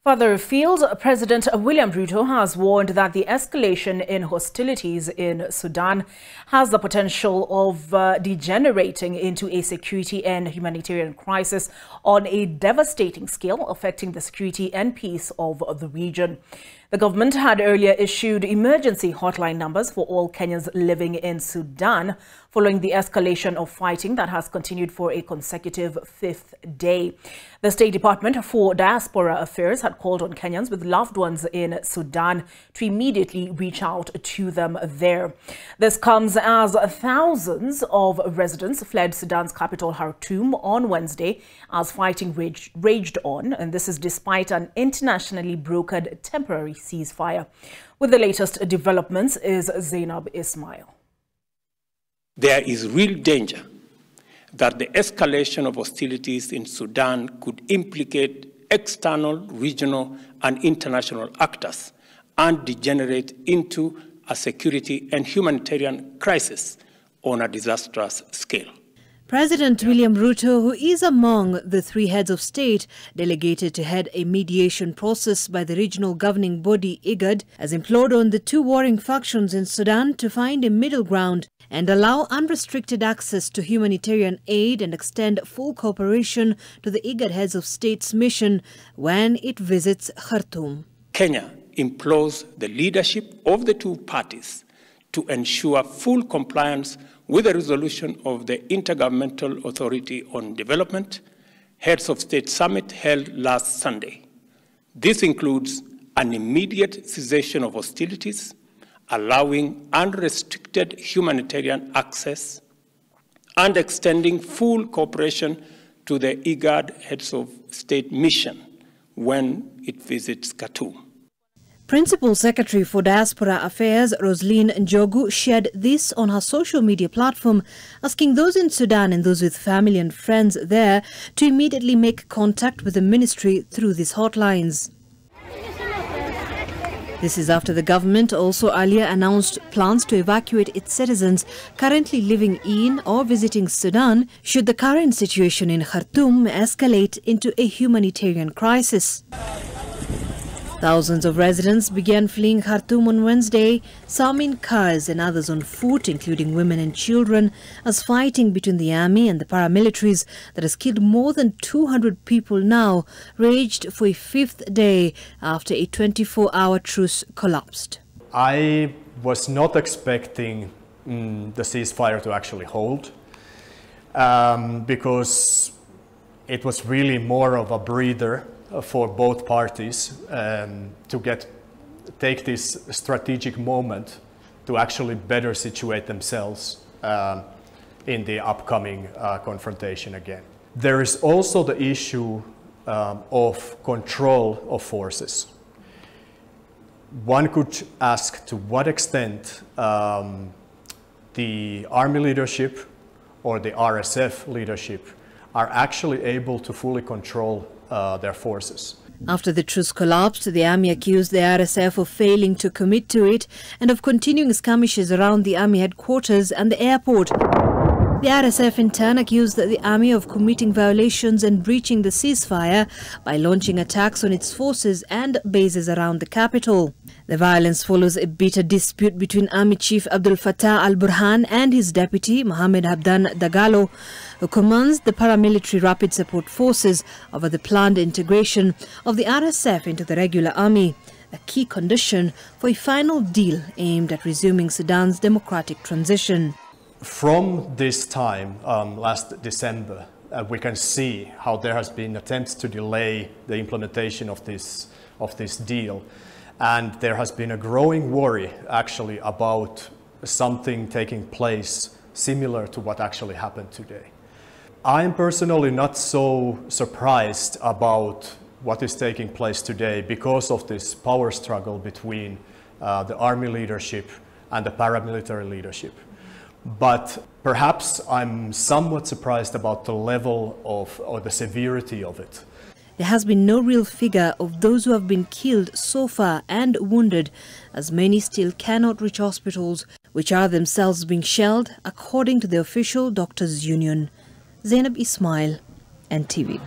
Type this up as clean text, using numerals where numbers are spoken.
Further afield, President William Ruto has warned that the escalation in hostilities in Sudan has the potential of degenerating into a security and humanitarian crisis on a devastating scale, affecting the security and peace of the region. The government had earlier issued emergency hotline numbers for all Kenyans living in Sudan following the escalation of fighting that has continued for a consecutive fifth day. The State Department for Diaspora Affairs had called on Kenyans with loved ones in Sudan to immediately reach out to them there. This comes as thousands of residents fled Sudan's capital Khartoum on Wednesday as fighting raged on, and this is despite an internationally brokered temporary ceasefire. With the latest developments is Zainab Ismail. There is real danger that the escalation of hostilities in Sudan could implicate external, regional, and international actors and degenerate into a security and humanitarian crisis on a disastrous scale. President William Ruto, who is among the three heads of state delegated to head a mediation process by the regional governing body IGAD, has implored on the two warring factions in Sudan to find a middle ground and allow unrestricted access to humanitarian aid and extend full cooperation to the IGAD heads of state's mission when it visits Khartoum. Kenya implores the leadership of the two parties to ensure full compliance with the resolution of the Intergovernmental Authority on Development Heads of State Summit held last Sunday. This includes an immediate cessation of hostilities, allowing unrestricted humanitarian access, and extending full cooperation to the IGAD Heads of State mission when it visits Khartoum. Principal Secretary for Diaspora Affairs, Roslyn Njogu, shared this on her social media platform, asking those in Sudan and those with family and friends there to immediately make contact with the ministry through these hotlines. This is after the government also earlier announced plans to evacuate its citizens currently living in or visiting Sudan should the current situation in Khartoum escalate into a humanitarian crisis. Thousands of residents began fleeing Khartoum on Wednesday, some in cars and others on foot, including women and children, as fighting between the army and the paramilitaries that has killed more than 200 people now raged for a fifth day after a 24-hour truce collapsed. I was not expecting the ceasefire to actually hold because it was really more of a breather for both parties to take this strategic moment to actually better situate themselves in the upcoming confrontation again. There is also the issue of control of forces. One could ask to what extent the army leadership or the RSF leadership are actually able to fully control their forces. After the truce collapsed, the army accused the RSF of failing to commit to it and of continuing skirmishes around the army headquarters and the airport. The RSF in turn accused the army of committing violations and breaching the ceasefire by launching attacks on its forces and bases around the capital. The violence follows a bitter dispute between Army Chief Abdel Fattah al-Burhan and his deputy Mohamed Hamdan Dagalo, who commands the paramilitary rapid support forces, over the planned integration of the RSF into the regular army, a key condition for a final deal aimed at resuming Sudan's democratic transition. From this time, last December, we can see how there has been attempts to delay the implementation of this deal. And there has been a growing worry, actually, about something taking place similar to what actually happened today. I am personally not so surprised about what is taking place today because of this power struggle between the army leadership and the paramilitary leadership. But perhaps I'm somewhat surprised about the level of, or the severity of it. There has been no real figure of those who have been killed so far and wounded, as many still cannot reach hospitals, which are themselves being shelled, according to the official doctors' union. Zainab Ismail, NTV.